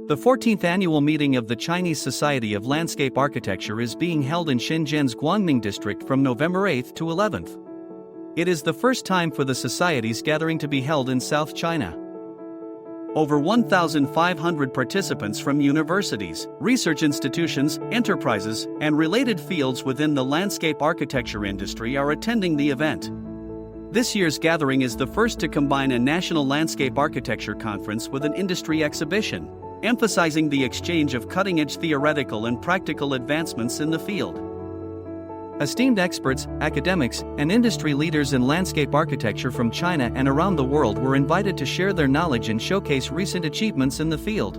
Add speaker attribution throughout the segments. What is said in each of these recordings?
Speaker 1: The 14th annual meeting of the Chinese Society of Landscape Architecture is being held in Shenzhen's Guangming district from November 8 to 11th. It is the first time for the Society's gathering to be held in South China. Over 1,500 participants from universities, research institutions, enterprises, and related fields within the landscape architecture industry are attending the event. This year's gathering is the first to combine a national landscape architecture conference with an industry exhibition, emphasizing the exchange of cutting-edge theoretical and practical advancements in the field. Esteemed experts, academics, and industry leaders in landscape architecture from China and around the world were invited to share their knowledge and showcase recent achievements in the field.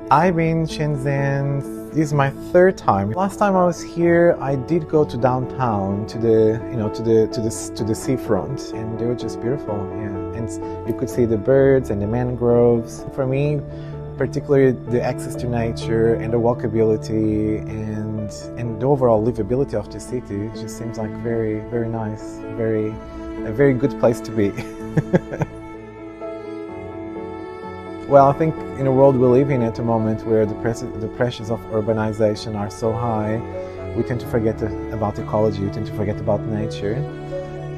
Speaker 2: I've been in Shenzhen. This is my third time. Last time I was here, I did go to downtown to the seafront, and they were just beautiful. Yeah, and you could see the birds and the mangroves. For me, particularly the access to nature and the walkability and the overall livability of the city, it just seems like very, very nice, a very good place to be. Well, I think in a world we live in at the moment where the pressures of urbanization are so high, we tend to forget about ecology, we tend to forget about nature.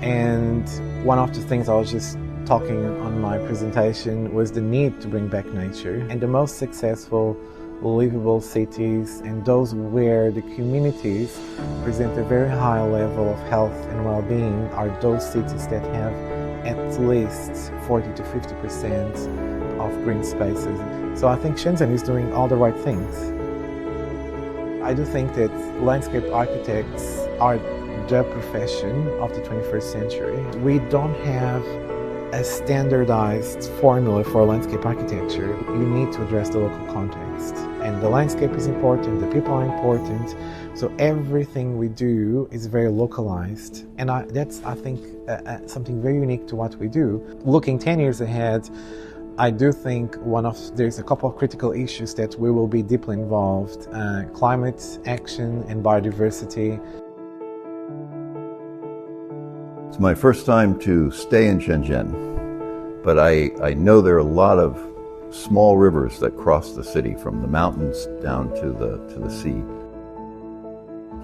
Speaker 2: And one of the things I was just talking on my presentation was the need to bring back nature. And the most successful, livable cities and those where the communities present a very high level of health and well-being are those cities that have at least 40 to 50% of green spaces. So I think Shenzhen is doing all the right things. I do think that landscape architects are the profession of the 21st century. We don't have a standardized formula for landscape architecture. You need to address the local context. And the landscape is important, the people are important, so everything we do is very localized. And that's, I think, something very unique to what we do. Looking 10 years ahead, I do think there's a couple of critical issues that we will be deeply involved. Climate action and biodiversity.
Speaker 3: It's my first time to stay in Shenzhen, but I know there are a lot of small rivers that cross the city from the mountains down to the sea.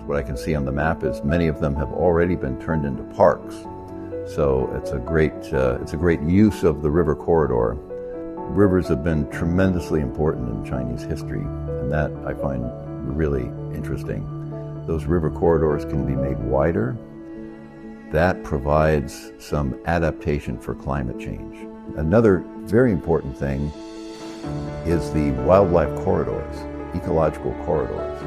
Speaker 3: What I can see on the map is many of them have already been turned into parks. So it's a great use of the river corridor. Rivers have been tremendously important in Chinese history, and that I find really interesting. Those river corridors can be made wider. That provides some adaptation for climate change. Another very important thing is the wildlife corridors, ecological corridors.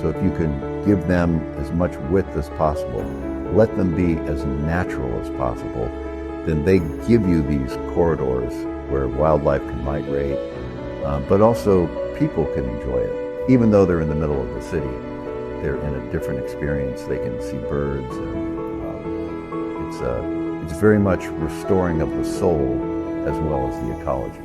Speaker 3: So if you can give them as much width as possible, let them be as natural as possible, then they give you these corridors where wildlife can migrate, but also people can enjoy it. Even though they're in the middle of the city, they're in a different experience. They can see birds, and it's very much restoring of the soul as well as the ecology.